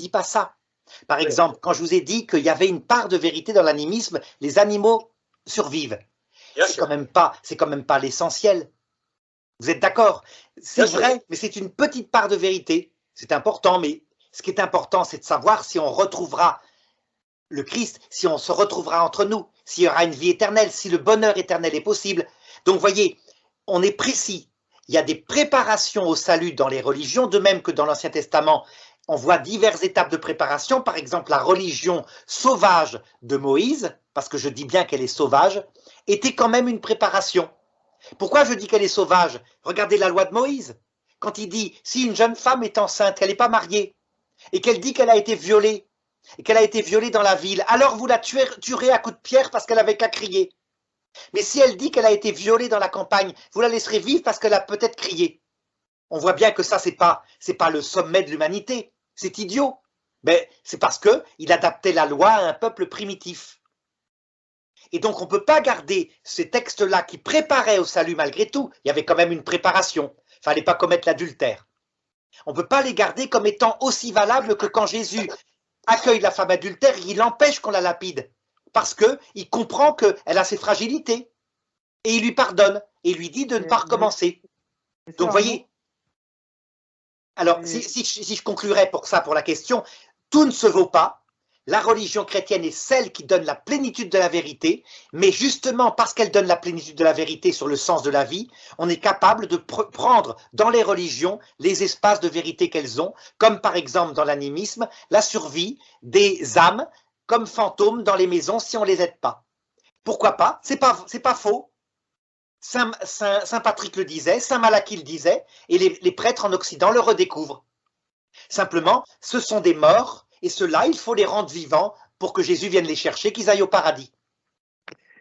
dis pas ça. Par exemple, quand je vous ai dit qu'il y avait une part de vérité dans l'animisme, les animaux survivent. C'est quand même pas l'essentiel. Vous êtes d'accord? C'est vrai, mais c'est une petite part de vérité. C'est important, mais ce qui est important, c'est de savoir si on retrouvera le Christ, si on se retrouvera entre nous, s'il y aura une vie éternelle, si le bonheur éternel est possible. Donc, voyez, on est précis. Il y a des préparations au salut dans les religions, de même que dans l'Ancien Testament, on voit diverses étapes de préparation. Par exemple, la religion sauvage de Moïse, parce que je dis bien qu'elle est sauvage, était quand même une préparation. Pourquoi je dis qu'elle est sauvage? Regardez la loi de Moïse. Quand il dit, si une jeune femme est enceinte, qu'elle n'est pas mariée, et qu'elle dit qu'elle a été violée, et qu'elle a été violée dans la ville, alors vous la tuerez à coups de pierre parce qu'elle avait qu'à crier. Mais si elle dit qu'elle a été violée dans la campagne, vous la laisserez vivre parce qu'elle a peut-être crié. On voit bien que ça, c'est pas le sommet de l'humanité. C'est idiot. Mais c'est parce qu'il adaptait la loi à un peuple primitif. Et donc, on ne peut pas garder ces textes-là qui préparaient au salut malgré tout. Il y avait quand même une préparation. Il ne fallait pas commettre l'adultère. On ne peut pas les garder comme étant aussi valables que quand Jésus accueille la femme adultère, il empêche qu'on la lapide. Parce qu'il comprend qu'elle a ses fragilités. Et il lui pardonne. Et il lui dit de ne pas recommencer. Donc, vous voyez. Alors, si je conclurais pour la question, tout ne se vaut pas. La religion chrétienne est celle qui donne la plénitude de la vérité, mais justement parce qu'elle donne la plénitude de la vérité sur le sens de la vie, on est capable de prendre dans les religions les espaces de vérité qu'elles ont, comme par exemple dans l'animisme, la survie des âmes comme fantômes dans les maisons si on ne les aide pas. Pourquoi pas? C'est pas faux. Saint Patrick le disait, Saint Malachie le disait, et les prêtres en Occident le redécouvrent. Simplement, ce sont des morts, et ceux-là, il faut les rendre vivants pour que Jésus vienne les chercher, qu'ils aillent au paradis.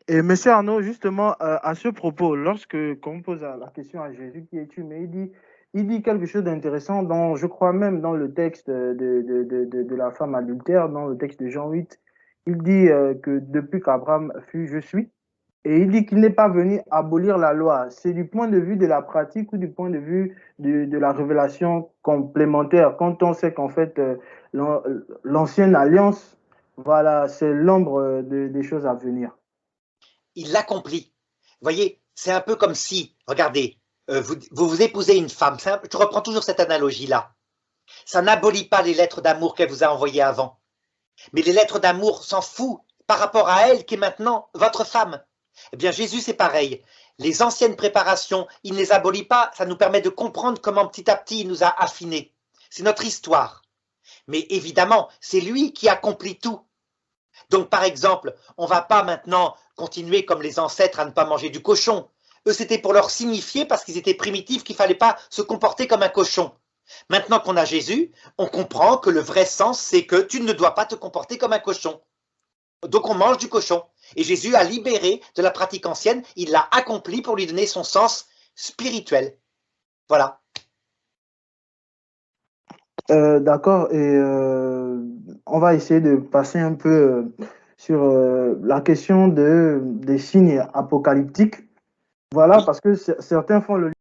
Et monsieur Arnaud, justement, à ce propos, on pose la question à Jésus qui es-tu, mais il dit quelque chose d'intéressant, je crois même dans le texte de la femme adultère, dans le texte de Jean 8, il dit que depuis qu'Abraham fut, je suis. Et il dit qu'il n'est pas venu abolir la loi. C'est du point de vue de la pratique ou du point de vue de la révélation complémentaire. Quand on sait qu'en fait, l'ancienne alliance, voilà, c'est l'ombre des choses à venir. Il l'accomplit. Vous voyez, c'est un peu comme si, regardez, vous épousez une femme. Je reprends toujours cette analogie-là. Ça n'abolit pas les lettres d'amour qu'elle vous a envoyées avant. Mais les lettres d'amour s'en fout par rapport à elle qui est maintenant votre femme. Eh bien, Jésus, c'est pareil. Les anciennes préparations, il ne les abolit pas. Ça nous permet de comprendre comment petit à petit il nous a affinés. C'est notre histoire. Mais évidemment, c'est lui qui accomplit tout. Donc, par exemple, on ne va pas maintenant continuer comme les ancêtres à ne pas manger du cochon. Eux, c'était pour leur signifier, parce qu'ils étaient primitifs, qu'il ne fallait pas se comporter comme un cochon. Maintenant qu'on a Jésus, on comprend que le vrai sens, c'est que tu ne dois pas te comporter comme un cochon. Donc on mange du cochon. Et Jésus a libéré de la pratique ancienne, il l'a accompli pour lui donner son sens spirituel. Voilà. D'accord, et on va essayer de passer un peu sur la question des signes apocalyptiques. Voilà, Oui. parce que certains font le